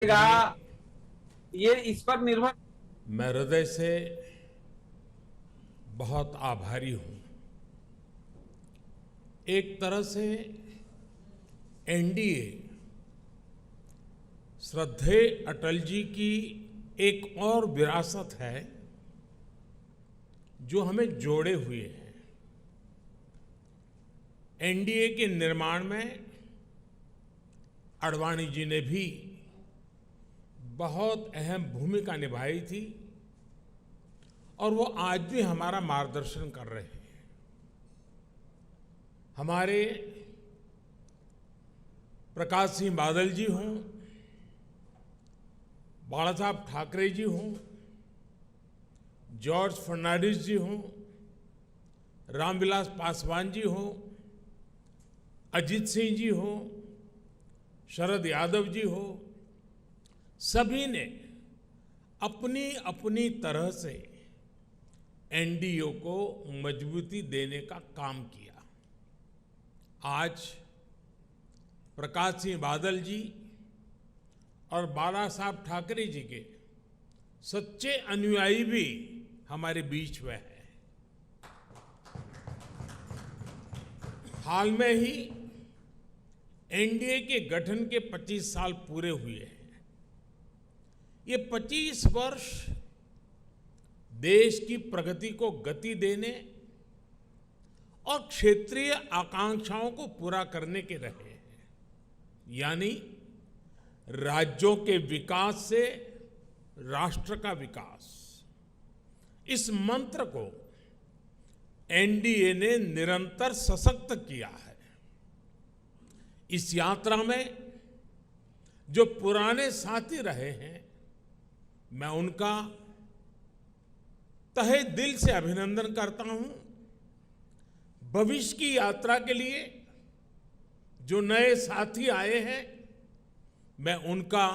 ये इस पर निर्भर। मैं हृदय से बहुत आभारी हूं। एक तरह से एनडीए श्रद्धेय अटल जी की एक और विरासत है जो हमें जोड़े हुए है। एनडीए के निर्माण में आडवाणी जी ने भी बहुत अहम भूमिका निभाई थी और वो आज भी हमारा मार्गदर्शन कर रहे हैं। हमारे प्रकाश सिंह बादल जी हों, बाला साहब ठाकरे जी हों, जॉर्ज फर्नांडिस जी हों, रामविलास पासवान जी हों, अजीत सिंह जी हों, शरद यादव जी हो, सभी ने अपनी अपनी तरह से एनडीए को मजबूती देने का काम किया। आज प्रकाश सिंह बादल जी और बाला साहब ठाकरे जी के सच्चे अनुयायी भी हमारे बीच में हैं। हाल में ही एनडीए के गठन के 25 साल पूरे हुए हैं। ये 25 वर्ष देश की प्रगति को गति देने और क्षेत्रीय आकांक्षाओं को पूरा करने के रहे हैं। यानी राज्यों के विकास से राष्ट्र का विकास, इस मंत्र को एनडीए ने निरंतर सशक्त किया है। इस यात्रा में जो पुराने साथी रहे हैं, मैं उनका तहे दिल से अभिनंदन करता हूं। भविष्य की यात्रा के लिए जो नए साथी आए हैं, मैं उनका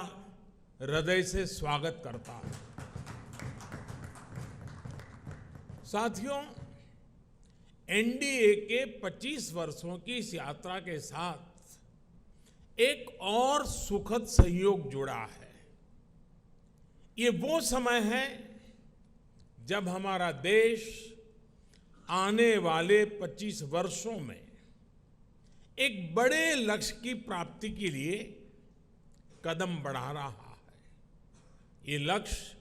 हृदय से स्वागत करता हूं। साथियों, एनडीए के 25 वर्षों की इस यात्रा के साथ एक और सुखद संयोग जुड़ा है। ये वो समय है जब हमारा देश आने वाले 25 वर्षों में एक बड़े लक्ष्य की प्राप्ति के लिए कदम बढ़ा रहा है। ये लक्ष्य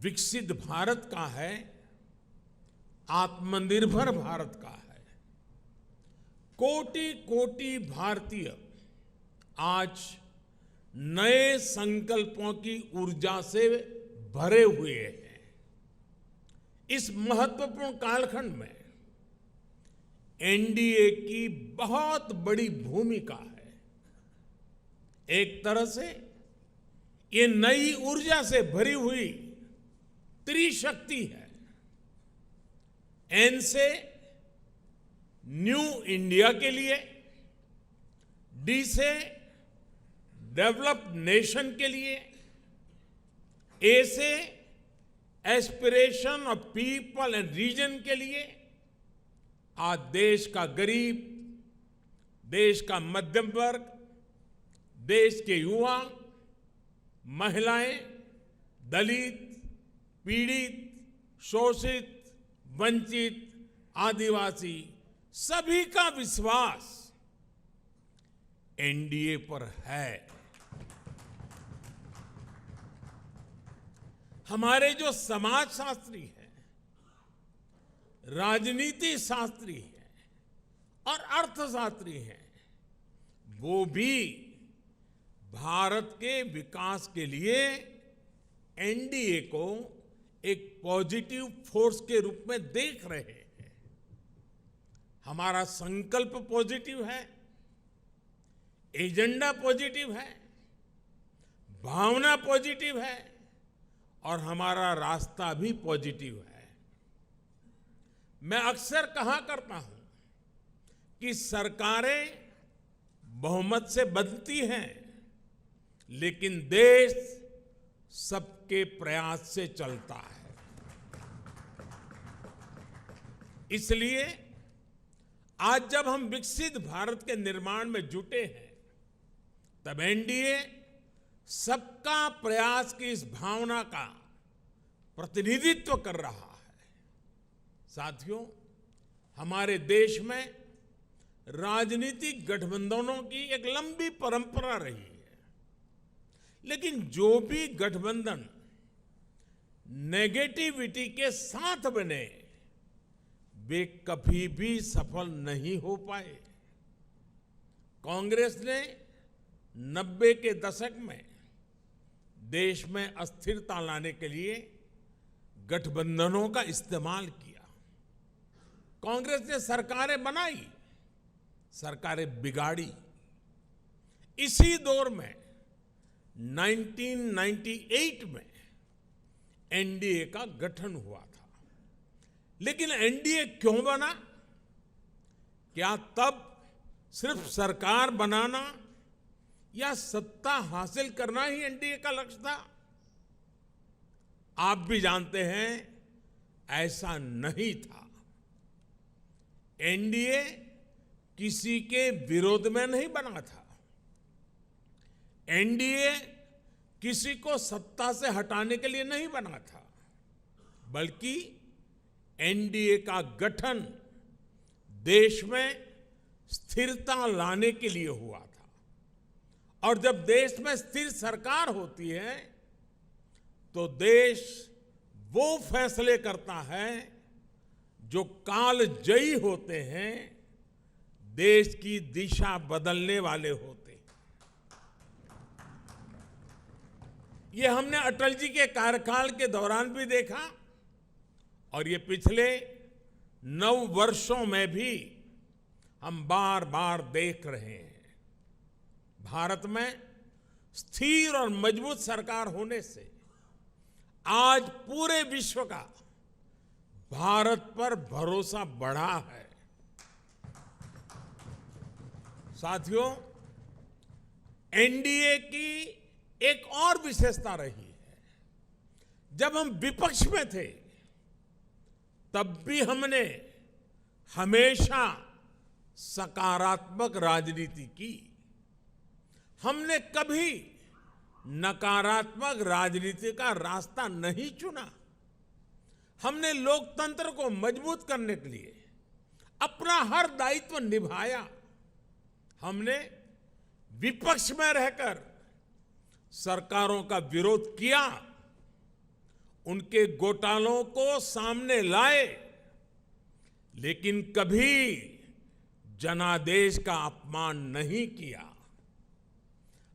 विकसित भारत का है, आत्मनिर्भर भारत का है। कोटि कोटि भारतीय आज नए संकल्पों की ऊर्जा से भरे हुए हैं। इस महत्वपूर्ण कालखंड में एनडीए की बहुत बड़ी भूमिका है। एक तरह से ये नई ऊर्जा से भरी हुई त्रिशक्ति है। एन से न्यू इंडिया के लिए, डी से डेवलप्ड नेशन के लिए, ए से aspiration of people and region के लिए। आज देश का गरीब, देश का मध्यम वर्ग, देश के युवा, महिलाएं, दलित, पीड़ित, शोषित, वंचित, आदिवासी, सभी का विश्वास एनडीए पर है। हमारे जो समाजशास्त्री हैं, राजनीति शास्त्री हैं और अर्थशास्त्री हैं, वो भी भारत के विकास के लिए एनडीए को एक पॉजिटिव फोर्स के रूप में देख रहे हैं। हमारा संकल्प पॉजिटिव है, एजेंडा पॉजिटिव है, भावना पॉजिटिव है और हमारा रास्ता भी पॉजिटिव है। मैं अक्सर कहा करता हूं कि सरकारें बहुमत से बनती हैं, लेकिन देश सबके प्रयास से चलता है। इसलिए आज जब हम विकसित भारत के निर्माण में जुटे हैं, तब एनडीए सबका प्रयास की इस भावना का प्रतिनिधित्व कर रहा है। साथियों, हमारे देश में राजनीतिक गठबंधनों की एक लंबी परंपरा रही है, लेकिन जो भी गठबंधन नेगेटिविटी के साथ बने वे कभी भी सफल नहीं हो पाए। कांग्रेस ने 90 के दशक में देश में अस्थिरता लाने के लिए गठबंधनों का इस्तेमाल किया। कांग्रेस ने सरकारें बनाई, सरकारें बिगाड़ी। इसी दौर में 1998 में एनडीए का गठन हुआ था। लेकिन एनडीए क्यों बना? क्या तब सिर्फ सरकार बनाना या सत्ता हासिल करना ही एनडीए का लक्ष्य था? आप भी जानते हैं ऐसा नहीं था। एनडीए किसी के विरोध में नहीं बना था। एनडीए किसी को सत्ता से हटाने के लिए नहीं बना था, बल्कि एनडीए का गठन देश में स्थिरता लाने के लिए हुआ था। और जब देश में स्थिर सरकार होती है तो देश वो फैसले करता है जो कालजयी होते हैं, देश की दिशा बदलने वाले होते हैं। ये हमने अटल जी के कार्यकाल के दौरान भी देखा और ये पिछले 9 वर्षों में भी हम बार बार देख रहे हैं। भारत में स्थिर और मजबूत सरकार होने से आज पूरे विश्व का भारत पर भरोसा बढ़ा है। साथियों, एनडीए की एक और विशेषता रही है। जब हम विपक्ष में थे तब भी हमने हमेशा सकारात्मक राजनीति की। हमने कभी नकारात्मक राजनीति का रास्ता नहीं चुना। हमने लोकतंत्र को मजबूत करने के लिए अपना हर दायित्व निभाया। हमने विपक्ष में रहकर सरकारों का विरोध किया, उनके घोटालों को सामने लाए, लेकिन कभी जनादेश का अपमान नहीं किया।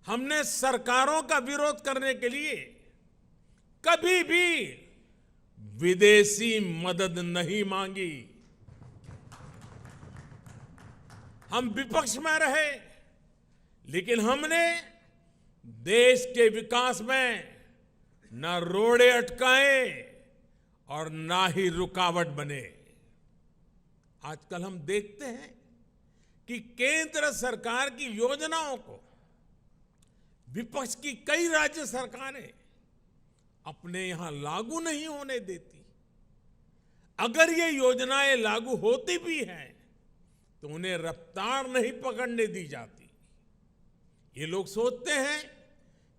हमने सरकारों का विरोध करने के लिए कभी भी विदेशी मदद नहीं मांगी। हम विपक्ष में रहे, लेकिन हमने देश के विकास में न रोड़े अटकाए और ना ही रुकावट बने। आजकल हम देखते हैं कि केंद्र सरकार की योजनाओं को विपक्ष की कई राज्य सरकारें अपने यहां लागू नहीं होने देती। अगर ये योजनाएं लागू होती भी हैं तो उन्हें रफ्तार नहीं पकड़ने दी जाती। ये लोग सोचते हैं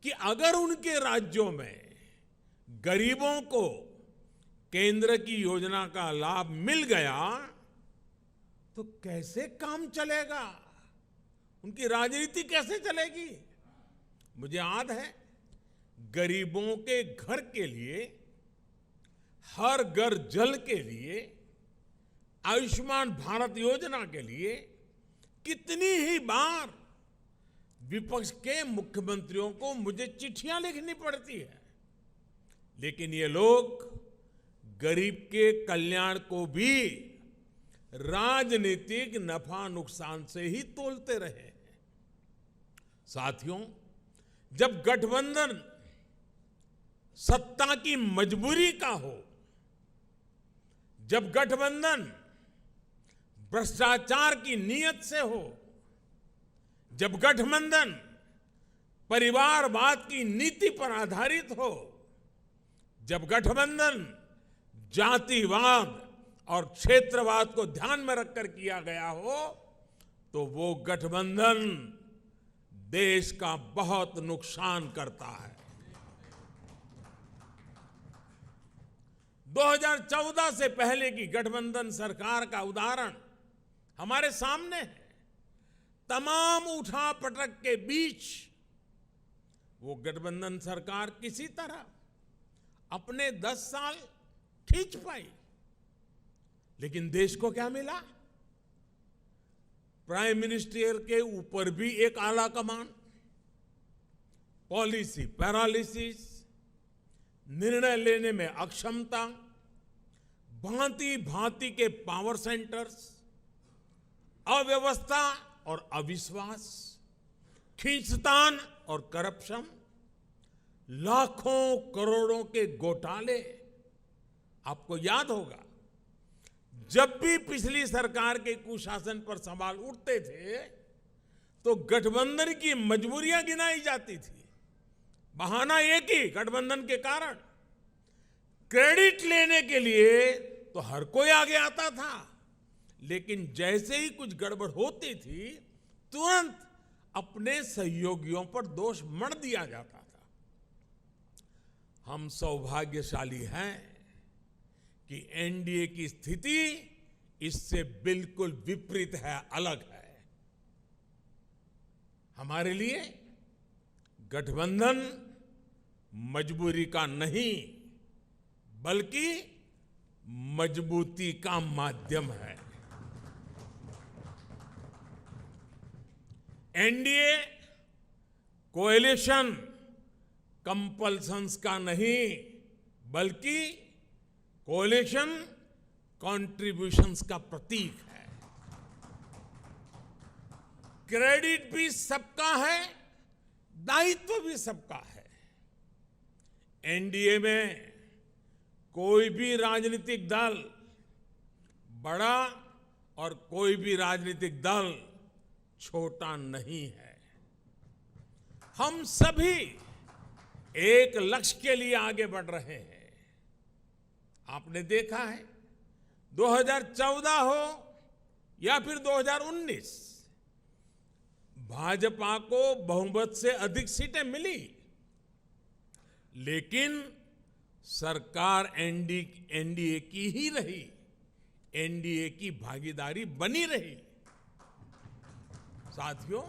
कि अगर उनके राज्यों में गरीबों को केंद्र की योजना का लाभ मिल गया तो कैसे काम चलेगा, उनकी राजनीति कैसे चलेगी। मुझे याद है, गरीबों के घर के लिए, हर घर जल के लिए, आयुष्मान भारत योजना के लिए कितनी ही बार विपक्ष के मुख्यमंत्रियों को मुझे चिट्ठियां लिखनी पड़ती है, लेकिन ये लोग गरीब के कल्याण को भी राजनीतिक नफा नुकसान से ही तोलते रहे। साथियों, जब गठबंधन सत्ता की मजबूरी का हो, जब गठबंधन भ्रष्टाचार की नीयत से हो, जब गठबंधन परिवारवाद की नीति पर आधारित हो, जब गठबंधन जातिवाद और क्षेत्रवाद को ध्यान में रखकर किया गया हो, तो वो गठबंधन देश का बहुत नुकसान करता है। 2014 से पहले की गठबंधन सरकार का उदाहरण हमारे सामने है। तमाम उठापटक के बीच वो गठबंधन सरकार किसी तरह अपने 10 साल खींच पाई। लेकिन देश को क्या मिला? प्राइम मिनिस्टर के ऊपर भी एक आला कमान, पॉलिसी पैरालिसिस, निर्णय लेने में अक्षमता, भांति भांति के पावर सेंटर्स, अव्यवस्था और अविश्वास, खींचतान और करप्शन, लाखों करोड़ों के घोटाले। आपको याद होगा, जब भी पिछली सरकार के कुशासन पर सवाल उठते थे तो गठबंधन की मजबूरियां गिनाई जाती थी। बहाना एक ही, गठबंधन के कारण। क्रेडिट लेने के लिए तो हर कोई आगे आता था, लेकिन जैसे ही कुछ गड़बड़ होती थी तुरंत अपने सहयोगियों पर दोष मढ़ दिया जाता था। हम सौभाग्यशाली हैं कि एनडीए की स्थिति इससे बिल्कुल विपरीत है, अलग है। हमारे लिए गठबंधन मजबूरी का नहीं बल्कि मजबूती का माध्यम है। एनडीए कोएलिशन कंपल्सन्स का नहीं बल्कि कोएलिशन कॉन्ट्रिब्यूशंस का प्रतीक है। क्रेडिट भी सबका है, दायित्व भी सबका है। एनडीए में कोई भी राजनीतिक दल बड़ा और कोई भी राजनीतिक दल छोटा नहीं है। हम सभी एक लक्ष्य के लिए आगे बढ़ रहे हैं। आपने देखा है, 2014 हो या फिर 2019, भाजपा को बहुमत से अधिक सीटें मिली, लेकिन सरकार एनडीए की ही रही, एनडीए की भागीदारी बनी रही। साथियों,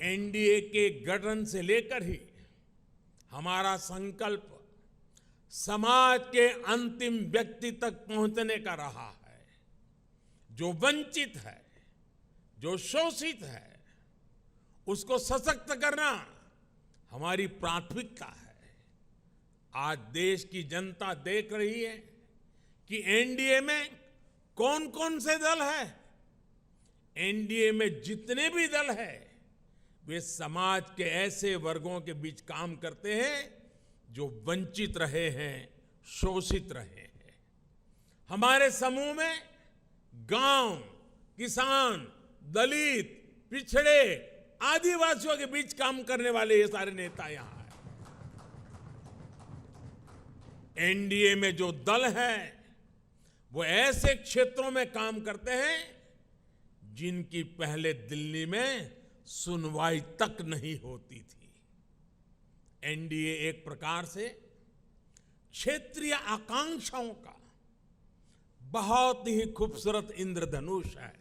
एनडीए के गठन से लेकर ही हमारा संकल्प समाज के अंतिम व्यक्ति तक पहुंचने का रहा है। जो वंचित है, जो शोषित है, उसको सशक्त करना हमारी प्राथमिकता है। आज देश की जनता देख रही है कि एनडीए में कौन कौन से दल हैं। एनडीए में जितने भी दल हैं, वे समाज के ऐसे वर्गों के बीच काम करते हैं जो वंचित रहे हैं, शोषित रहे हैं। हमारे समूह में गांव, किसान, दलित, पिछड़े, आदिवासियों के बीच काम करने वाले ये सारे नेता यहां हैं। एनडीए में जो दल हैं वो ऐसे क्षेत्रों में काम करते हैं जिनकी पहले दिल्ली में सुनवाई तक नहीं होती थी। एनडीए एक प्रकार से क्षेत्रीय आकांक्षाओं का बहुत ही खूबसूरत इंद्रधनुष है।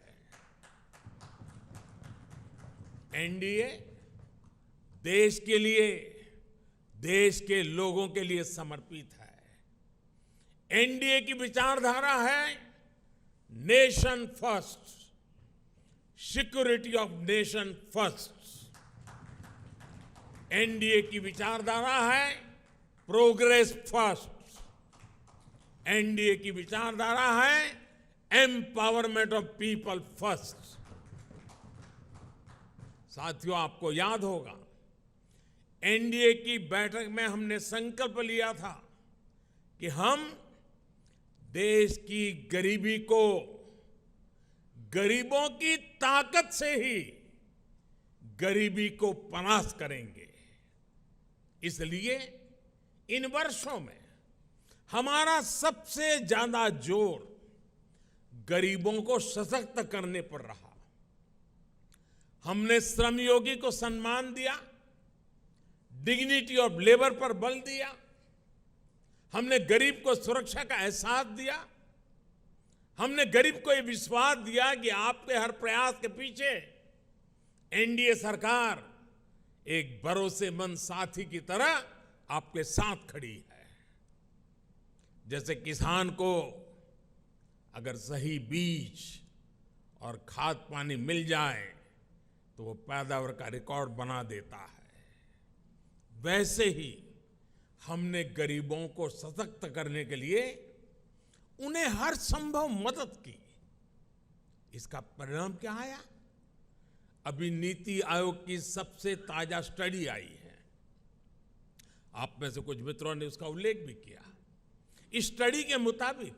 एनडीए देश के लिए, देश के लोगों के लिए समर्पित है। एनडीए की विचारधारा है nation first, security of nation first. NDA की विचारधारा है प्रोग्रेस फर्स्ट। एनडीए की विचारधारा है एम्पावरमेंट ऑफ पीपल फर्स्ट। साथियों, आपको याद होगा, एनडीए की बैठक में हमने संकल्प लिया था कि हम देश की गरीबी को गरीबों की ताकत से ही गरीबी को परास्त करेंगे। इसलिए इन वर्षों में हमारा सबसे ज्यादा जोर गरीबों को सशक्त करने पर रहा। हमने श्रमयोगी को सम्मान दिया, डिग्निटी ऑफ लेबर पर बल दिया, हमने गरीब को सुरक्षा का एहसास दिया, हमने गरीब को यह विश्वास दिया कि आपके हर प्रयास के पीछे एनडीए सरकार एक भरोसेमंद साथी की तरह आपके साथ खड़ी है। जैसे किसान को अगर सही बीज और खाद पानी मिल जाए तो वो पैदावार का रिकॉर्ड बना देता है, वैसे ही हमने गरीबों को सशक्त करने के लिए उन्हें हर संभव मदद की। इसका परिणाम क्या आया? अभी नीति आयोग की सबसे ताजा स्टडी आई है, आप में से कुछ मित्रों ने उसका उल्लेख भी किया। इस स्टडी के मुताबिक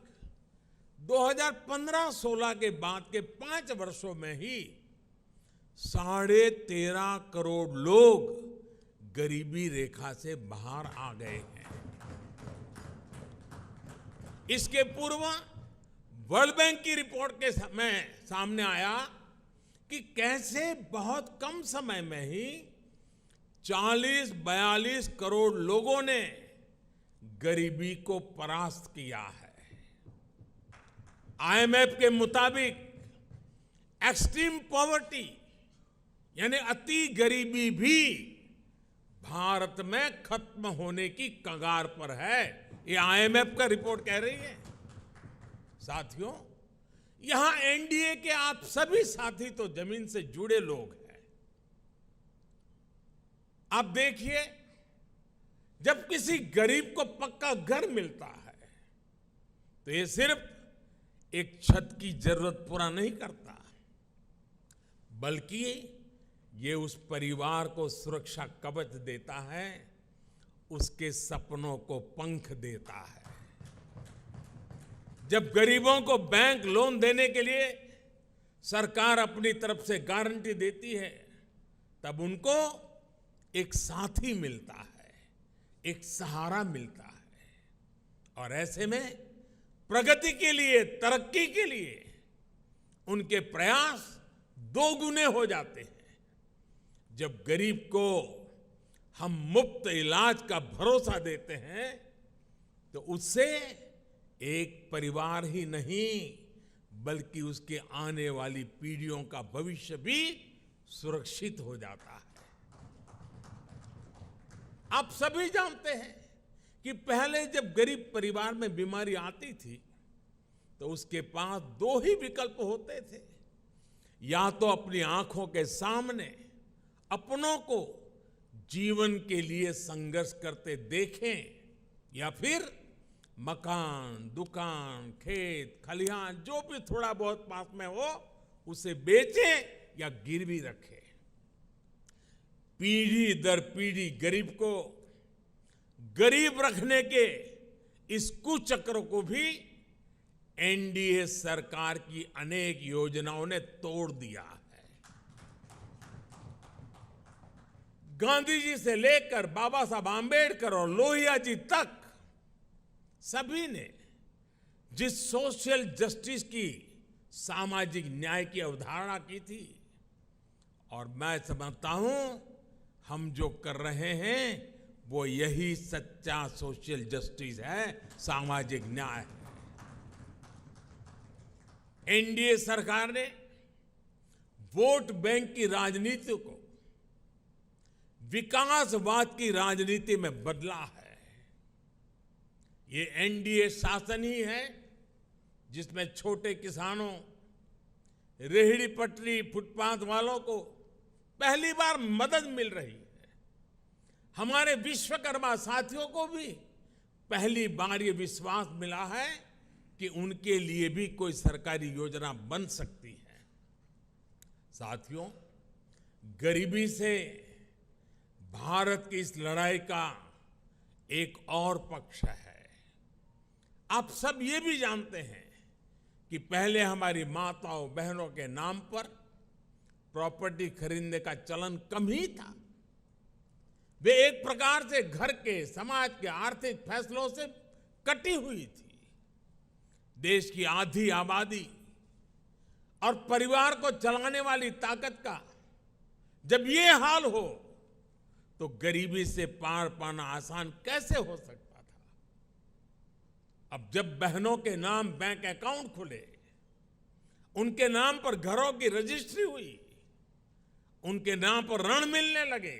2015-16 के बाद के 5 वर्षों में ही 13.5 करोड़ लोग गरीबी रेखा से बाहर आ गए हैं। इसके पूर्व वर्ल्ड बैंक की रिपोर्ट के समय सामने आया कि कैसे बहुत कम समय में ही 40-42 करोड़ लोगों ने गरीबी को परास्त किया है। आईएमएफ के मुताबिक एक्सट्रीम पॉवर्टी यानी अति गरीबी भी भारत में खत्म होने की कगार पर है, ये आईएमएफ का रिपोर्ट कह रही है। साथियों, यहां एनडीए के आप सभी साथी तो जमीन से जुड़े लोग हैं। आप देखिए, जब किसी गरीब को पक्का घर मिलता है तो ये सिर्फ एक छत की जरूरत पूरा नहीं करता, बल्कि ये उस परिवार को सुरक्षा कवच देता है, उसके सपनों को पंख देता है। जब गरीबों को बैंक लोन देने के लिए सरकार अपनी तरफ से गारंटी देती है, तब उनको एक साथी मिलता है, एक सहारा मिलता है। और ऐसे में प्रगति के लिए, तरक्की के लिए उनके प्रयास 2 गुने हो जाते हैं। जब गरीब को हम मुफ्त इलाज का भरोसा देते हैं तो उससे एक परिवार ही नहीं बल्कि उसके आने वाली पीढ़ियों का भविष्य भी सुरक्षित हो जाता है। आप सभी जानते हैं कि पहले जब गरीब परिवार में बीमारी आती थी तो उसके पास 2 ही विकल्प होते थे, या तो अपनी आंखों के सामने अपनों को जीवन के लिए संघर्ष करते देखें, या फिर मकान, दुकान, खेत, खलिहान जो भी थोड़ा बहुत पास में हो उसे बेचें या गिरवी रखें। पीढ़ी दर पीढ़ी गरीब को गरीब रखने के इस कुचक्र को भी एनडीए सरकार की अनेक योजनाओं ने तोड़ दिया है। गांधी जी से लेकर बाबा साहब आंबेडकर और लोहिया जी तक सभी ने जिस सोशल जस्टिस की, सामाजिक न्याय की अवधारणा की थी, और मैं समझता हूं हम जो कर रहे हैं वो यही सच्चा सोशल जस्टिस है, सामाजिक न्याय है। एनडीए सरकार ने वोट बैंक की राजनीति को विकासवाद की राजनीति में बदला है। ये एनडीए शासन ही है जिसमें छोटे किसानों, रेहड़ी पटरी, फुटपाथ वालों को पहली बार मदद मिल रही है। हमारे विश्वकर्मा साथियों को भी पहली बार ये विश्वास मिला है कि उनके लिए भी कोई सरकारी योजना बन सकती है। साथियों, गरीबी से भारत की इस लड़ाई का एक और पक्ष है। आप सब ये भी जानते हैं कि पहले हमारी माताओं बहनों के नाम पर प्रॉपर्टी खरीदने का चलन कम ही था। वे एक प्रकार से घर के, समाज के आर्थिक फैसलों से कटी हुई थी। देश की आधी आबादी और परिवार को चलाने वाली ताकत का जब ये हाल हो तो गरीबी से पार पाना आसान कैसे हो सकता था। अब जब बहनों के नाम बैंक अकाउंट खुले, उनके नाम पर घरों की रजिस्ट्री हुई, उनके नाम पर ऋण मिलने लगे,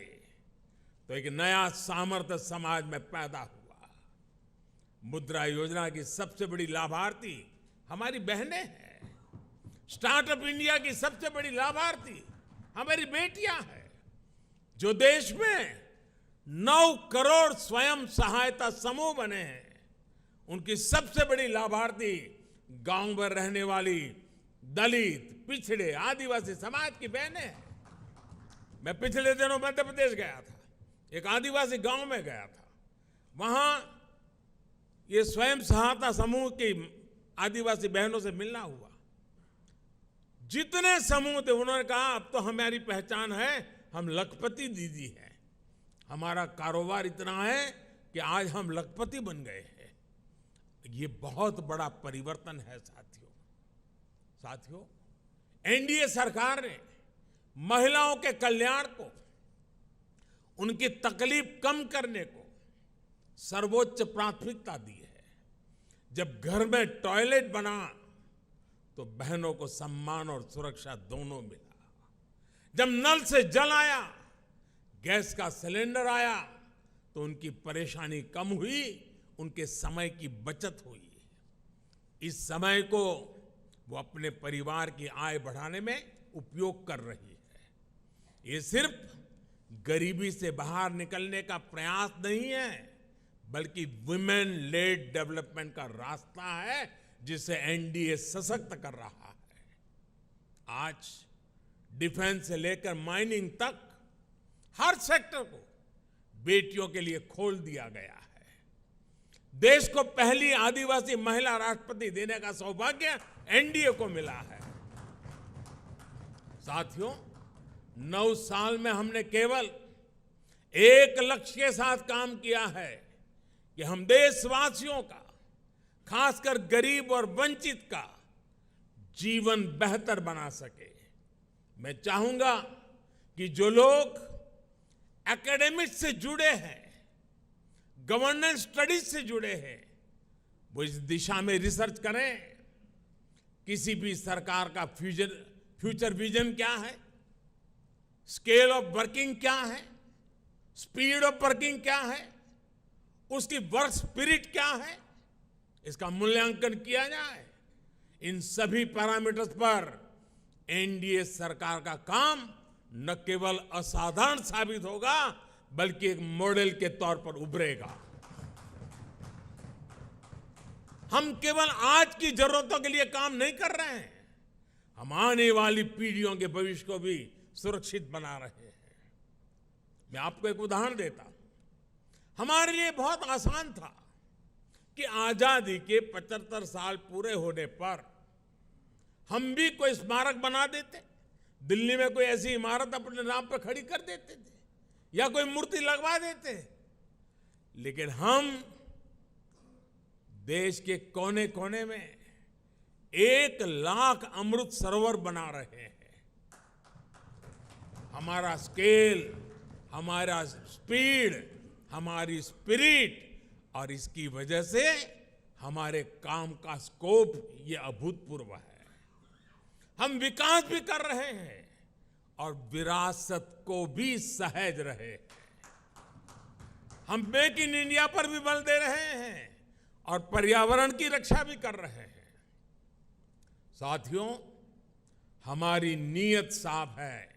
तो एक नया सामर्थ्य समाज में पैदा हुआ। मुद्रा योजना की सबसे बड़ी लाभार्थी हमारी बहनें हैं। स्टार्टअप इंडिया की सबसे बड़ी लाभार्थी हमारी बेटियां हैं, जो देश में 9 करोड़ स्वयं सहायता समूह बने हैं। उनकी सबसे बड़ी लाभार्थी गांव में रहने वाली दलित, पिछड़े, आदिवासी समाज की बहनें हैं। मैं पिछले दिनों मध्य प्रदेश गया था, एक आदिवासी गांव में गया था। वहां ये स्वयं सहायता समूह की आदिवासी बहनों से मिलना हुआ। जितने समूह थे उन्होंने कहा अब तो हमारी पहचान है, हम लखपति दीदी हैं। हमारा कारोबार इतना है कि आज हम लखपति बन गए हैं। ये बहुत बड़ा परिवर्तन है साथियों, एनडीए सरकार ने महिलाओं के कल्याण को, उनकी तकलीफ कम करने को सर्वोच्च प्राथमिकता दी है। जब घर में टॉयलेट बना तो बहनों को सम्मान और सुरक्षा दोनों मिला। जब नल से जल आया, गैस का सिलेंडर आया, तो उनकी परेशानी कम हुई, उनके समय की बचत हुई। इस समय को वो अपने परिवार की आय बढ़ाने में उपयोग कर रही है। ये सिर्फ गरीबी से बाहर निकलने का प्रयास नहीं है, बल्कि वुमेन लेड डेवलपमेंट का रास्ता है, जिसे एनडीए सशक्त कर रहा है। आज डिफेंस से लेकर माइनिंग तक हर सेक्टर को बेटियों के लिए खोल दिया गया है। देश को पहली आदिवासी महिला राष्ट्रपति देने का सौभाग्य एनडीए को मिला है। साथियों, 9 साल में हमने केवल एक लक्ष्य के साथ काम किया है कि हम देशवासियों का, खासकर गरीब और वंचित का जीवन बेहतर बना सके। मैं चाहूंगा कि जो लोग एकेडमिक्स से जुड़े हैं, गवर्नेंस स्टडीज से जुड़े हैं, वो इस दिशा में रिसर्च करें। किसी भी सरकार का फ्यूचर विजन क्या है, स्केल ऑफ वर्किंग क्या है, स्पीड ऑफ वर्किंग क्या है, उसकी वर्क स्पिरिट क्या है, इसका मूल्यांकन किया जाए। इन सभी पैरामीटर्स पर एनडीए सरकार का काम न केवल असाधारण साबित होगा, बल्कि एक मॉडल के तौर पर उभरेगा। हम केवल आज की जरूरतों के लिए काम नहीं कर रहे हैं, हम आने वाली पीढ़ियों के भविष्य को भी सुरक्षित बना रहे हैं। मैं आपको एक उदाहरण देता हूं। हमारे लिए बहुत आसान था कि आजादी के 75 साल पूरे होने पर हम भी कोई स्मारक बना देते, दिल्ली में कोई ऐसी इमारत अपने नाम पर खड़ी कर देते थे या कोई मूर्ति लगवा देते। लेकिन हम देश के कोने कोने में 1 लाख अमृत सरोवर बना रहे हैं। हमारा स्केल, हमारा स्पीड, हमारी स्पिरिट और इसकी वजह से हमारे काम का स्कोप ये अभूतपूर्व है। हम विकास भी कर रहे हैं और विरासत को भी सहेज रहे हैं। हम मेक इन इंडिया पर भी बल दे रहे हैं और पर्यावरण की रक्षा भी कर रहे हैं। साथियों, हमारी नीयत साफ है,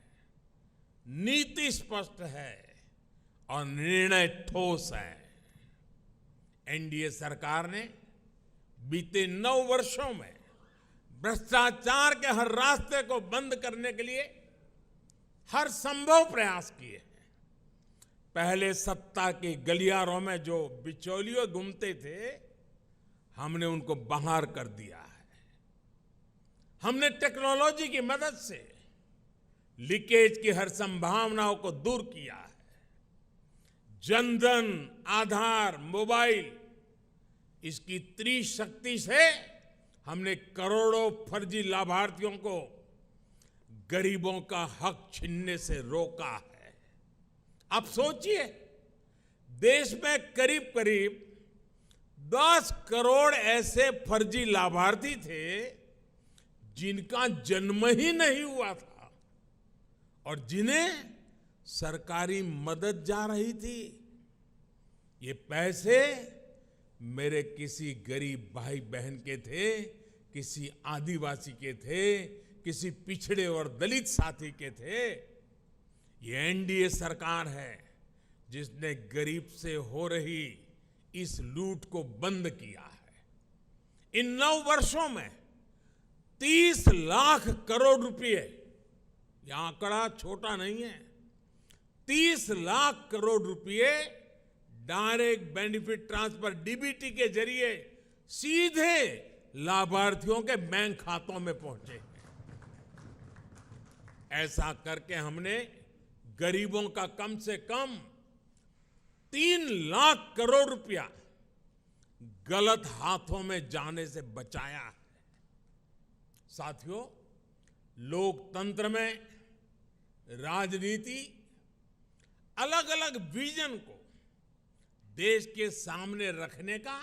नीति स्पष्ट है और निर्णय ठोस है। एनडीए सरकार ने बीते 9 वर्षों में भ्रष्टाचार के हर रास्ते को बंद करने के लिए हर संभव प्रयास किए हैं। पहले सत्ता के गलियारों में जो बिचौलिए घूमते थे, हमने उनको बाहर कर दिया है। हमने टेक्नोलॉजी की मदद से लीकेज की हर संभावनाओं को दूर किया है। जनधन, आधार, मोबाइल, इसकी त्रिशक्ति से हमने करोड़ों फर्जी लाभार्थियों को गरीबों का हक छीनने से रोका है। आप सोचिए, देश में करीब करीब 10 करोड़ ऐसे फर्जी लाभार्थी थे जिनका जन्म ही नहीं हुआ था और जिन्हें सरकारी मदद जा रही थी। ये पैसे मेरे किसी गरीब भाई बहन के थे, किसी आदिवासी के थे, किसी पिछड़े और दलित साथी के थे। ये एनडीए सरकार है जिसने गरीब से हो रही इस लूट को बंद किया है। इन 9 वर्षों में 30 लाख करोड़ रुपए, यह आंकड़ा छोटा नहीं है, 30 लाख करोड़ रुपए डायरेक्ट बेनिफिट ट्रांसफर डीबीटी के जरिए सीधे लाभार्थियों के बैंक खातों में पहुंचे। ऐसा करके हमने गरीबों का कम से कम 3 लाख करोड़ रुपया गलत हाथों में जाने से बचाया है। साथियों, लोकतंत्र में राजनीति अलग अलग विजन को देश के सामने रखने का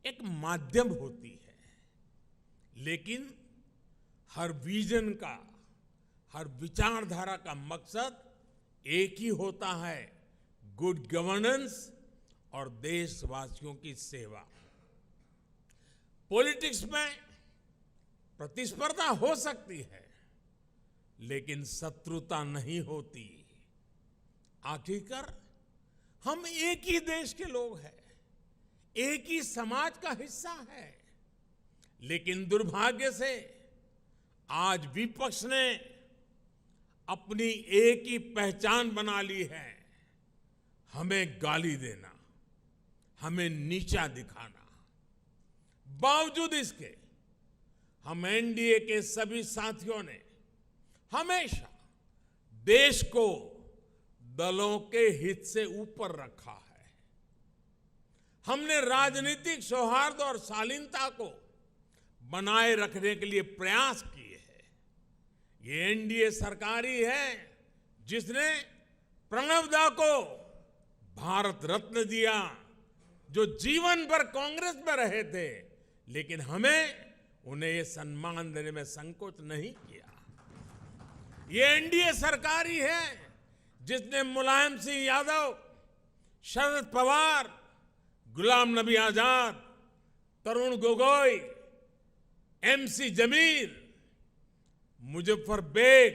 एक माध्यम होती है, लेकिन हर विजन का, हर विचारधारा का मकसद एक ही होता है, गुड गवर्नेंस और देशवासियों की सेवा। पॉलिटिक्स में प्रतिस्पर्धा हो सकती है, लेकिन शत्रुता नहीं होती। आखिरकार हम एक ही देश के लोग हैं, एक ही समाज का हिस्सा है। लेकिन दुर्भाग्य से आज विपक्ष ने अपनी एक ही पहचान बना ली है, हमें गाली देना, हमें नीचा दिखाना। बावजूद इसके हम एनडीए के सभी साथियों ने हमेशा देश को दलों के हित से ऊपर रखा है। हमने राजनीतिक सौहार्द और शालीनता को बनाए रखने के लिए प्रयास किए हैं। ये एनडीए सरकार ही है जिसने प्रणब दा को भारत रत्न दिया, जो जीवन भर कांग्रेस में रहे थे, लेकिन हमें उन्हें ये सम्मान देने में संकोच नहीं किया। ये एनडीए सरकार ही है जिसने मुलायम सिंह यादव, शरद पवार, गुलाम नबी आजाद, तरुण गोगोई, एमसी जमीर, मुजफ्फर बेग,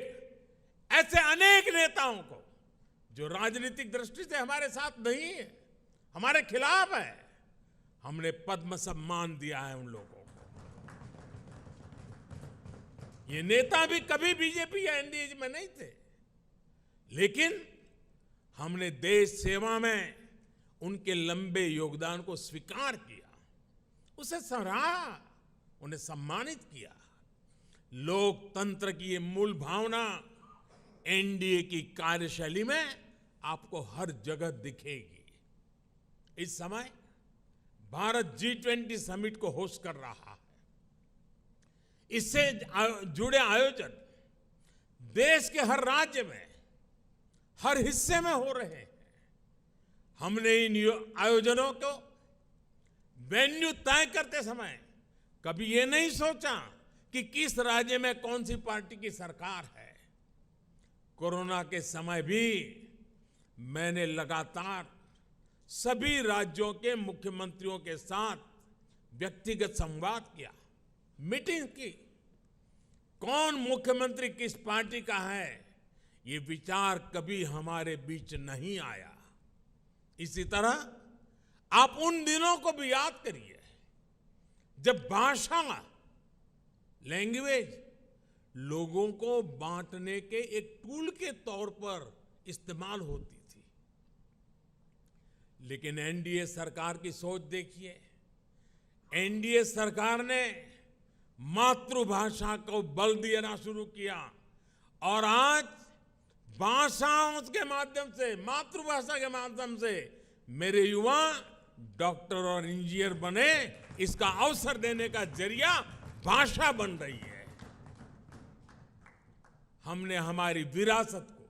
ऐसे अनेक नेताओं को जो राजनीतिक दृष्टि से हमारे साथ नहीं है, हमारे खिलाफ है, हमने पद्म सम्मान दिया है उन लोगों को। ये नेता भी कभी बीजेपी या एनडीए में नहीं थे, लेकिन हमने देश सेवा में उनके लंबे योगदान को स्वीकार किया, उसे सराहा, उन्हें सम्मानित किया। लोकतंत्र की ये मूल भावना एनडीए की कार्यशैली में आपको हर जगह दिखेगी। इस समय भारत G20 समिट को होस्ट कर रहा है। इससे जुड़े आयोजन देश के हर राज्य में, हर हिस्से में हो रहे हैं। हमने इन आयोजनों को वेन्यू तय करते समय कभी ये नहीं सोचा कि किस राज्य में कौन सी पार्टी की सरकार है। कोरोना के समय भी मैंने लगातार सभी राज्यों के मुख्यमंत्रियों के साथ व्यक्तिगत संवाद किया, मीटिंग की। कौन मुख्यमंत्री किस पार्टी का है, ये विचार कभी हमारे बीच नहीं आया। इसी तरह आप उन दिनों को भी याद करिए जब भाषा, लैंग्वेज लोगों को बांटने के एक टूल के तौर पर इस्तेमाल होती थी। लेकिन एनडीए सरकार की सोच देखिए। एनडीए सरकार ने मातृभाषा को बल देना शुरू किया और आज भाषाओं के माध्यम से, मातृभाषा के माध्यम से मेरे युवा डॉक्टर और इंजीनियर बने, इसका अवसर देने का जरिया भाषा बन रही है। हमने हमारी विरासत को,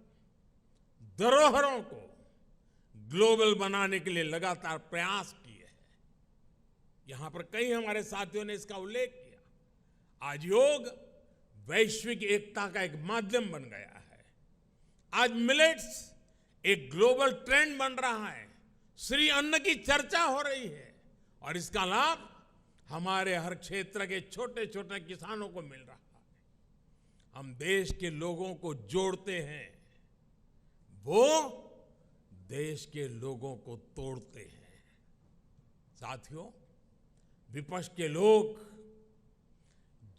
धरोहरों को ग्लोबल बनाने के लिए लगातार प्रयास किए हैं। यहां पर कई हमारे साथियों ने इसका उल्लेख किया। आज योग वैश्विक एकता का एक माध्यम बन गया है। आज मिलेट्स एक ग्लोबल ट्रेंड बन रहा है। श्री अन्न की चर्चा हो रही है और इसका लाभ हमारे हर क्षेत्र के छोटे छोटे किसानों को मिल रहा है। हम देश के लोगों को जोड़ते हैं, वो देश के लोगों को तोड़ते हैं। साथियों, विपक्ष के लोग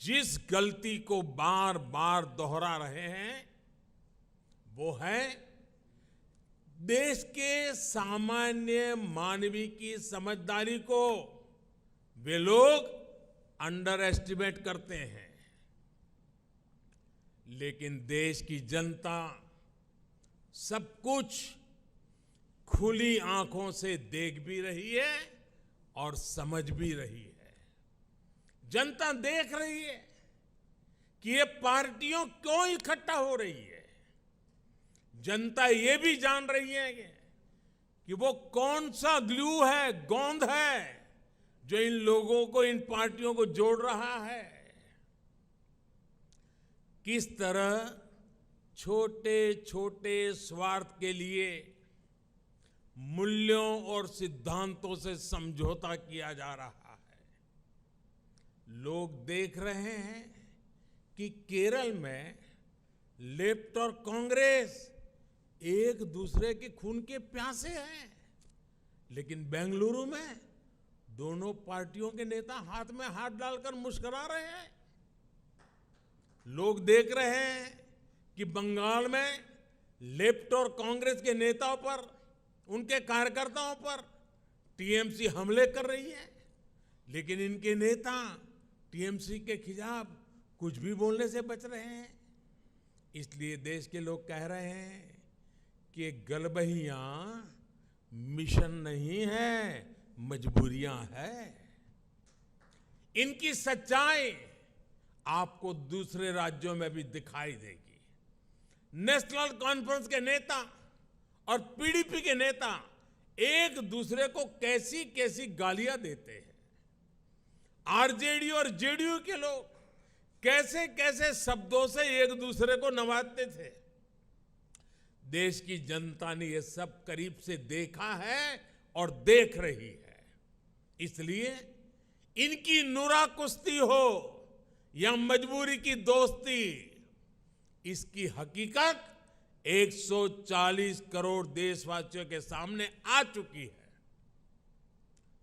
जिस गलती को बार बार दोहरा रहे हैं वो है देश के सामान्य मानवीय की समझदारी को वे लोग अंडर एस्टिमेट करते हैं। लेकिन देश की जनता सब कुछ खुली आंखों से देख भी रही है और समझ भी रही है। जनता देख रही है कि ये पार्टियां क्यों इकट्ठा हो रही है। जनता ये भी जान रही है कि वो कौन सा ग्लू है, गोंद है जो इन लोगों को, इन पार्टियों को जोड़ रहा है। किस तरह छोटे छोटे स्वार्थ के लिए मूल्यों और सिद्धांतों से समझौता किया जा रहा है। लोग देख रहे हैं कि केरल में लेफ्ट और कांग्रेस एक दूसरे के खून के प्यासे हैं, लेकिन बेंगलुरु में दोनों पार्टियों के नेता हाथ में हाथ डालकर मुस्कुरा रहे हैं। लोग देख रहे हैं कि बंगाल में लेफ्ट और कांग्रेस के नेताओं पर, उनके कार्यकर्ताओं पर टीएमसी हमले कर रही है, लेकिन इनके नेता टीएमसी के खिलाफ कुछ भी बोलने से बच रहे हैं। इसलिए देश के लोग कह रहे हैं कि गलबहियां मिशन नहीं है, मजबूरियां है। इनकी सच्चाई आपको दूसरे राज्यों में भी दिखाई देगी। नेशनल कॉन्फ्रेंस के नेता और पीडीपी के नेता एक दूसरे को कैसी कैसी गालियां देते हैं। आरजेडी और जेडीयू के लोग कैसे कैसे शब्दों से एक दूसरे को नवाजते थे। देश की जनता ने यह सब करीब से देखा है और देख रही है। इसलिए इनकी नुरा कुश्ती हो या मजबूरी की दोस्ती, इसकी हकीकत 140 करोड़ देशवासियों के सामने आ चुकी है।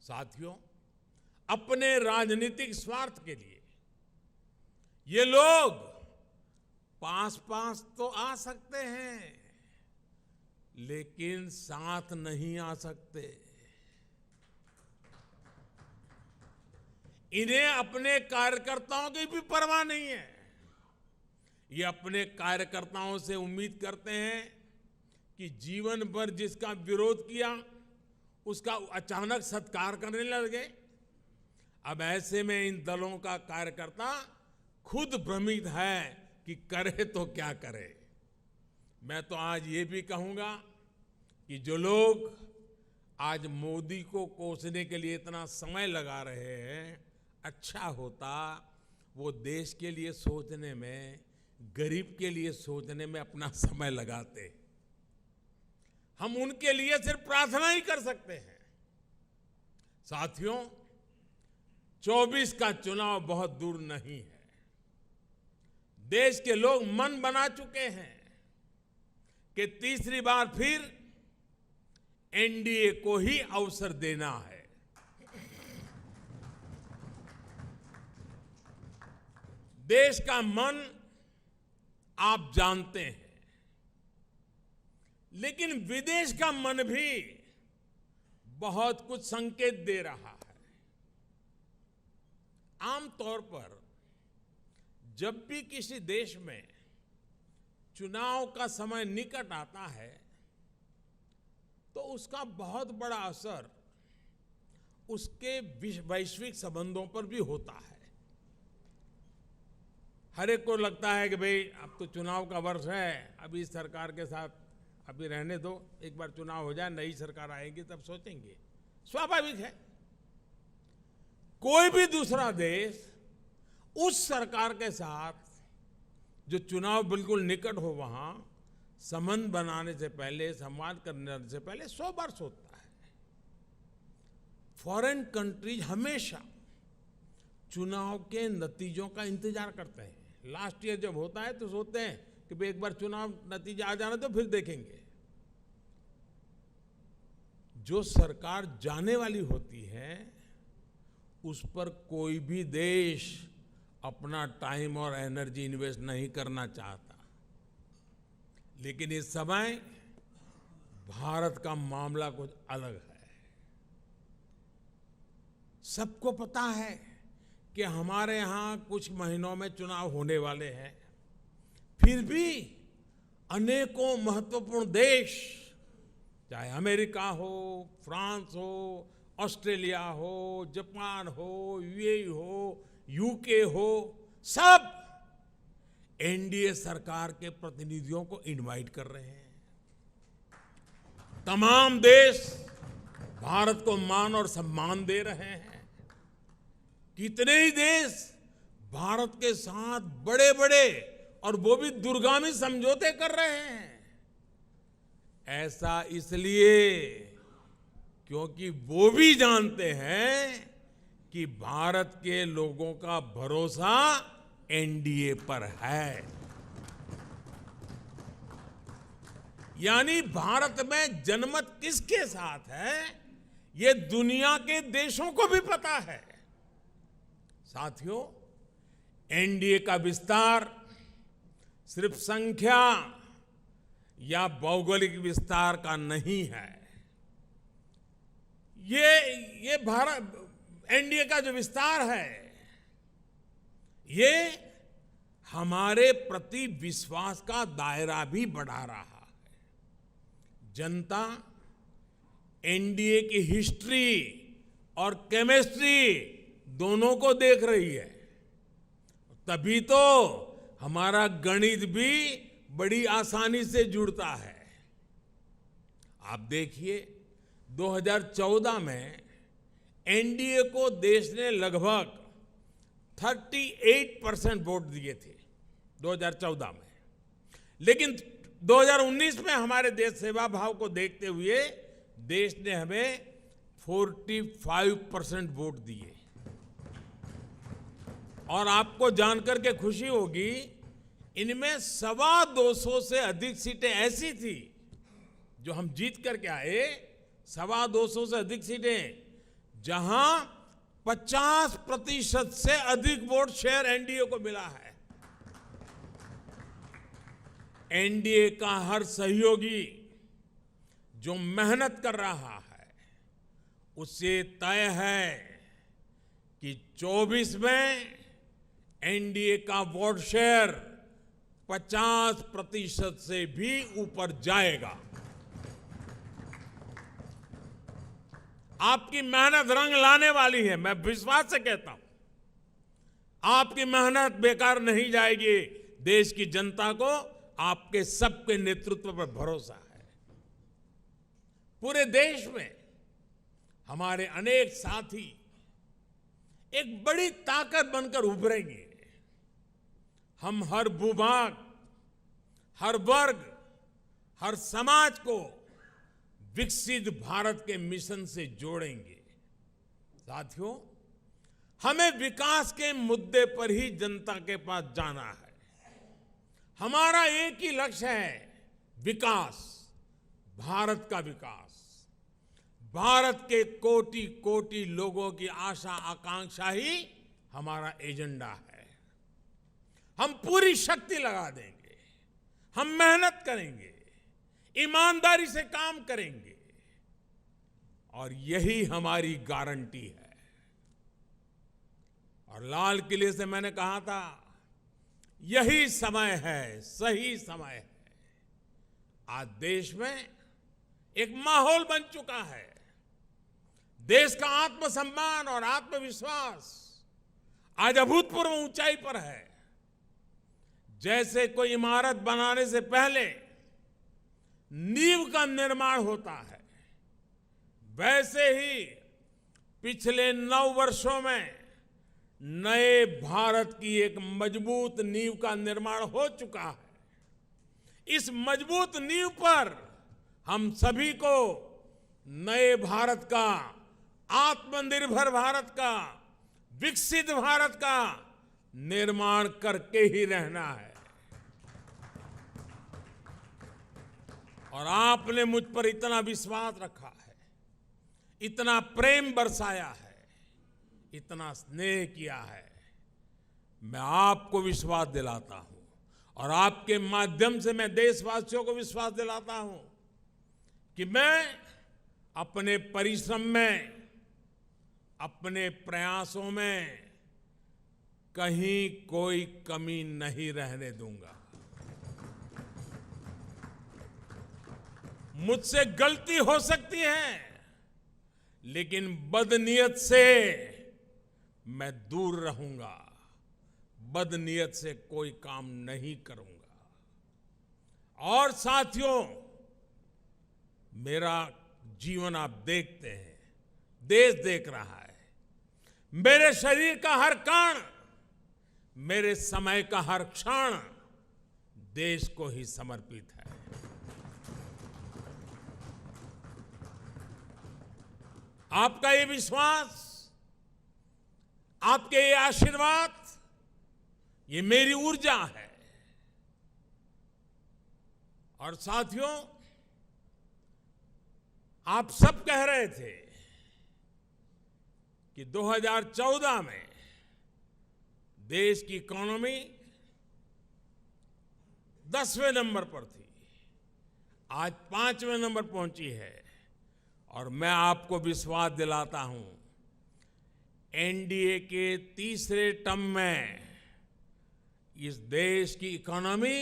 साथियों, अपने राजनीतिक स्वार्थ के लिए ये लोग पास पास तो आ सकते हैं, लेकिन साथ नहीं आ सकते। इन्हें अपने कार्यकर्ताओं की भी परवाह नहीं है। ये अपने कार्यकर्ताओं से उम्मीद करते हैं कि जीवन भर जिसका विरोध किया उसका अचानक सत्कार करने लगे। अब ऐसे में इन दलों का कार्यकर्ता खुद भ्रमित है कि करे तो क्या करे। मैं तो आज ये भी कहूंगा कि जो लोग आज मोदी को कोसने के लिए इतना समय लगा रहे हैं, अच्छा होता वो देश के लिए सोचने में, गरीब के लिए सोचने में अपना समय लगाते। हम उनके लिए सिर्फ प्रार्थना ही कर सकते हैं। साथियों, 24 का चुनाव बहुत दूर नहीं है। देश के लोग मन बना चुके हैं कि तीसरी बार फिर एनडीए को ही अवसर देना है। देश का मन आप जानते हैं, लेकिन विदेश का मन भी बहुत कुछ संकेत दे रहा है। आमतौर पर जब भी किसी देश में चुनाव का समय निकट आता है तो उसका बहुत बड़ा असर उसके वैश्विक संबंधों पर भी होता है। हर एक को लगता है कि भाई अब तो चुनाव का वर्ष है, अभी इस सरकार के साथ अभी रहने दो, एक बार चुनाव हो जाए, नई सरकार आएगी तब सोचेंगे। स्वाभाविक है। कोई भी दूसरा देश उस सरकार के साथ जो चुनाव बिल्कुल निकट हो वहां संबंध बनाने से पहले, संवाद करने से पहले 100 बार सोचता है। फॉरेन कंट्रीज हमेशा चुनाव के नतीजों का इंतजार करते हैं। लास्ट ईयर जब होता है तो सोचते हैं कि भाई एक बार चुनाव नतीजा आ जाना तो फिर देखेंगे। जो सरकार जाने वाली होती है उस पर कोई भी देश अपना टाइम और एनर्जी इन्वेस्ट नहीं करना चाहता। लेकिन इस समय भारत का मामला कुछ अलग है। सबको पता है कि हमारे यहां कुछ महीनों में चुनाव होने वाले हैं, फिर भी अनेकों महत्वपूर्ण देश, चाहे अमेरिका हो, फ्रांस हो, ऑस्ट्रेलिया हो, जापान हो, यूएई हो, यूके हो, सब एनडीए सरकार के प्रतिनिधियों को इनवाइट कर रहे हैं। तमाम देश भारत को मान और सम्मान दे रहे हैं। कितने ही देश भारत के साथ बड़े बड़े और वो भी दूरगामी समझौते कर रहे हैं। ऐसा इसलिए क्योंकि वो भी जानते हैं कि भारत के लोगों का भरोसा एनडीए पर है। यानी भारत में जनमत किसके साथ है ये दुनिया के देशों को भी पता है। साथियों, एनडीए का विस्तार सिर्फ संख्या या भौगोलिक विस्तार का नहीं है। ये भारत एनडीए का जो विस्तार है ये हमारे प्रति विश्वास का दायरा भी बढ़ा रहा है। जनता एनडीए की हिस्ट्री और केमिस्ट्री दोनों को देख रही है। तभी तो हमारा गणित भी बड़ी आसानी से जुड़ता है। आप देखिए 2014 में एनडीए को देश ने लगभग 38% वोट दिए थे 2014 में, लेकिन 2019 में हमारे देश सेवा भाव को देखते हुए देश ने हमें 45% वोट दिए। और आपको जानकर के खुशी होगी, इनमें 225 से अधिक सीटें ऐसी थी जो हम जीत करके आए, 225 से अधिक सीटें जहां 50% से अधिक वोट शेयर एनडीए को मिला है। एनडीए का हर सहयोगी जो मेहनत कर रहा है उससे तय है कि 24 में एनडीए का वोट शेयर 50% से भी ऊपर जाएगा। आपकी मेहनत रंग लाने वाली है, मैं विश्वास से कहता हूं। आपकी मेहनत बेकार नहीं जाएगी। देश की जनता को आपके सबके नेतृत्व पर भरोसा है। पूरे देश में हमारे अनेक साथी एक बड़ी ताकत बनकर उभरेंगे। हम हर भूभाग, हर वर्ग, हर समाज को विकसित भारत के मिशन से जोड़ेंगे। साथियों, हमें विकास के मुद्दे पर ही जनता के पास जाना है। हमारा एक ही लक्ष्य है, विकास, भारत का विकास। भारत के कोटि कोटि लोगों की आशा आकांक्षा ही हमारा एजेंडा है। हम पूरी शक्ति लगा देंगे, हम मेहनत करेंगे, ईमानदारी से काम करेंगे और यही हमारी गारंटी है। और लाल किले से मैंने कहा था, यही समय है, सही समय है। आज देश में एक माहौल बन चुका है। देश का आत्मसम्मान और आत्मविश्वास आज अभूतपूर्व ऊंचाई पर है। जैसे कोई इमारत बनाने से पहले नींव का निर्माण होता है, वैसे ही पिछले 9 वर्षों में नए भारत की एक मजबूत नींव का निर्माण हो चुका है। इस मजबूत नींव पर हम सभी को नए भारत का, आत्मनिर्भर भारत का, विकसित भारत का निर्माण करके ही रहना है। और आपने मुझ पर इतना विश्वास रखा है, इतना प्रेम बरसाया है, इतना स्नेह किया है। मैं आपको विश्वास दिलाता हूं और आपके माध्यम से मैं देशवासियों को विश्वास दिलाता हूं कि मैं अपने परिश्रम में, अपने प्रयासों में कहीं कोई कमी नहीं रहने दूंगा। मुझसे गलती हो सकती है, लेकिन बदनीयत से मैं दूर रहूंगा, बदनीयत से कोई काम नहीं करूंगा। और साथियों, मेरा जीवन आप देखते हैं, देश देख रहा है, मेरे शरीर का हर कण, मेरे समय का हर क्षण देश को ही समर्पित है। आपका ये विश्वास, आपके ये आशीर्वाद, ये मेरी ऊर्जा है। और साथियों, आप सब कह रहे थे कि 2014 में देश की इकोनॉमी 10वें नंबर पर थी, आज 5वें नंबर पहुंची है। और मैं आपको विश्वास दिलाता हूं, एनडीए के तीसरे टर्म में इस देश की इकोनॉमी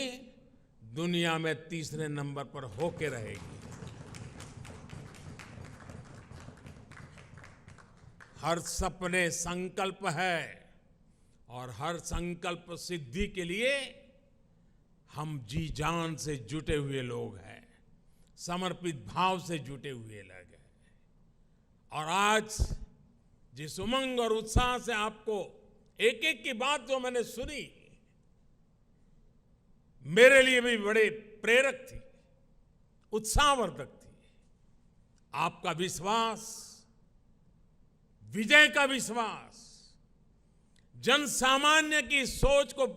दुनिया में तीसरे नंबर पर होके रहेगी। हर सपने संकल्प है और हर संकल्प सिद्धि के लिए हम जी जान से जुटे हुए लोग हैं, समर्पित भाव से जुटे हुए लोग हैं। और आज जिस उमंग और उत्साह से आपको एक एक की बात जो मैंने सुनी, मेरे लिए भी बड़े प्रेरक थी, उत्साहवर्धक थी। आपका विश्वास, विजय का विश्वास, जन सामान्य की सोच को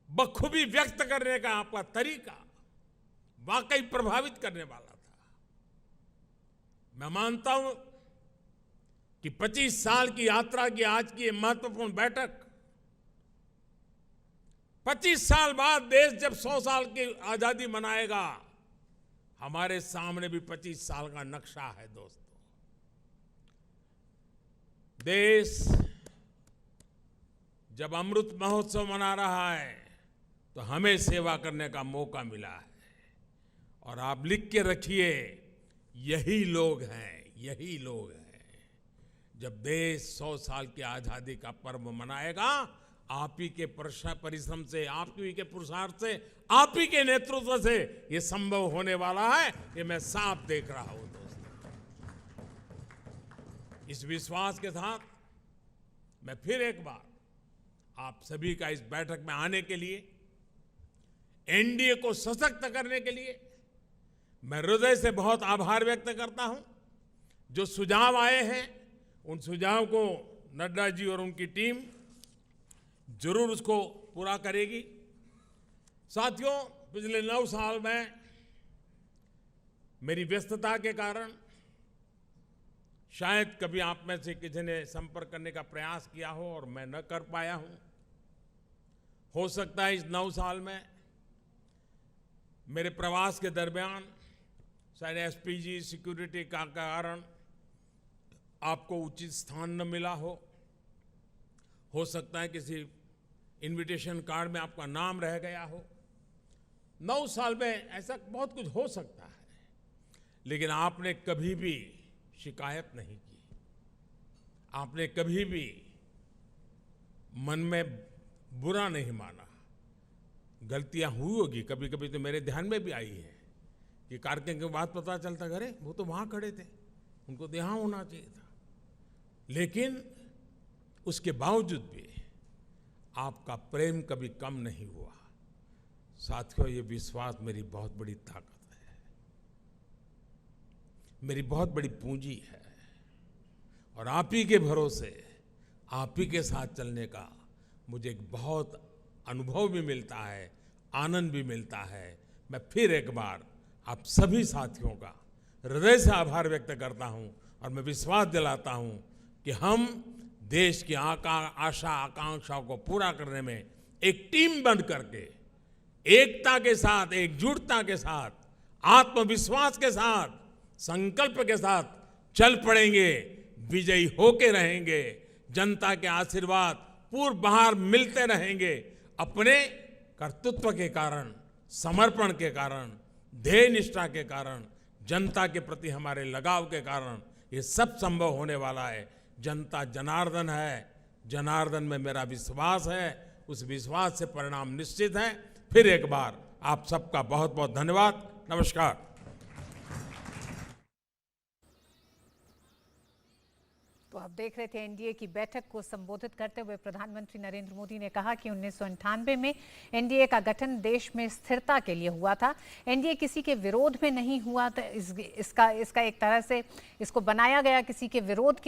बखूबी व्यक्त करने का आपका तरीका वाकई प्रभावित करने वाला था। मैं मानता हूं कि 25 साल की यात्रा की आज की ये महत्वपूर्ण बैठक, 25 साल बाद देश जब 100 साल की आजादी मनाएगा, हमारे सामने भी 25 साल का नक्शा है। दोस्तों, देश जब अमृत महोत्सव मना रहा है तो हमें सेवा करने का मौका मिला है। और आप लिख के रखिए, यही लोग हैं, यही लोग हैं। जब देश 100 साल की आजादी का पर्व मनाएगा, आप ही के परिश्रम से, आप ही के पुरुषार्थ से, आप ही के नेतृत्व से ये संभव होने वाला है, ये मैं साफ देख रहा हूं। दोस्तों, इस विश्वास के साथ मैं फिर एक बार आप सभी का इस बैठक में आने के लिए, एनडीए को सशक्त करने के लिए मैं हृदय से बहुत आभार व्यक्त करता हूं। जो सुझाव आए हैं, उन सुझाव को नड्डा जी और उनकी टीम जरूर उसको पूरा करेगी। साथियों, पिछले 9 साल में मेरी व्यस्तता के कारण शायद कभी आप में से किसी ने संपर्क करने का प्रयास किया हो और मैं न कर पाया हूं। हो सकता है इस 9 साल में मेरे प्रवास के दरमियान शायद एसपीजी सिक्योरिटी का कारण आपको उचित स्थान न मिला हो सकता है किसी इनविटेशन कार्ड में आपका नाम रह गया हो। 9 साल में ऐसा बहुत कुछ हो सकता है, लेकिन आपने कभी भी शिकायत नहीं की, आपने कभी भी मन में बुरा नहीं माना। गलतियां हुई होगी, कभी कभी तो मेरे ध्यान में भी आई है कि कार्यक्रम के बाद पता चलता, अरे वो तो वहां खड़े थे, उनको तो यहां होना चाहिए था। लेकिन उसके बावजूद भी आपका प्रेम कभी कम नहीं हुआ। साथियों, ये विश्वास मेरी बहुत बड़ी ताकत है, मेरी बहुत बड़ी पूंजी है, और आप ही के भरोसे, आप ही के साथ चलने का मुझे एक बहुत अनुभव भी मिलता है, आनंद भी मिलता है। मैं फिर एक बार आप सभी साथियों का हृदय से आभार व्यक्त करता हूं, और मैं विश्वास दिलाता हूं कि हम देश की आशा आकांक्षाओं को पूरा करने में एक टीम बन करके, एकता के साथ, एकजुटता के साथ, आत्मविश्वास के साथ, संकल्प के साथ चल पड़ेंगे, विजयी होके रहेंगे। जनता के आशीर्वाद पूर्व बाहर मिलते रहेंगे। अपने कर्तृत्व के कारण, समर्पण के कारण, ध्येय निष्ठा के कारण, जनता के प्रति हमारे लगाव के कारण ये सब संभव होने वाला है। जनता जनार्दन है, जनार्दन में मेरा विश्वास है, उस विश्वास से परिणाम निश्चित है। फिर एक बार आप सबका बहुत बहुत धन्यवाद। नमस्कार। तो आप देख रहे थे एनडीए की बैठक को संबोधित करते हुए प्रधानमंत्री नरेंद्र मोदी ने कहा कि 1998 में एनडीए का गठन देश में स्थिरता के लिए हुआ था। एनडीए किसी के विरोध में नहीं हुआ था। इसका एक तरह से इसको बनाया गया किसी के विरोध के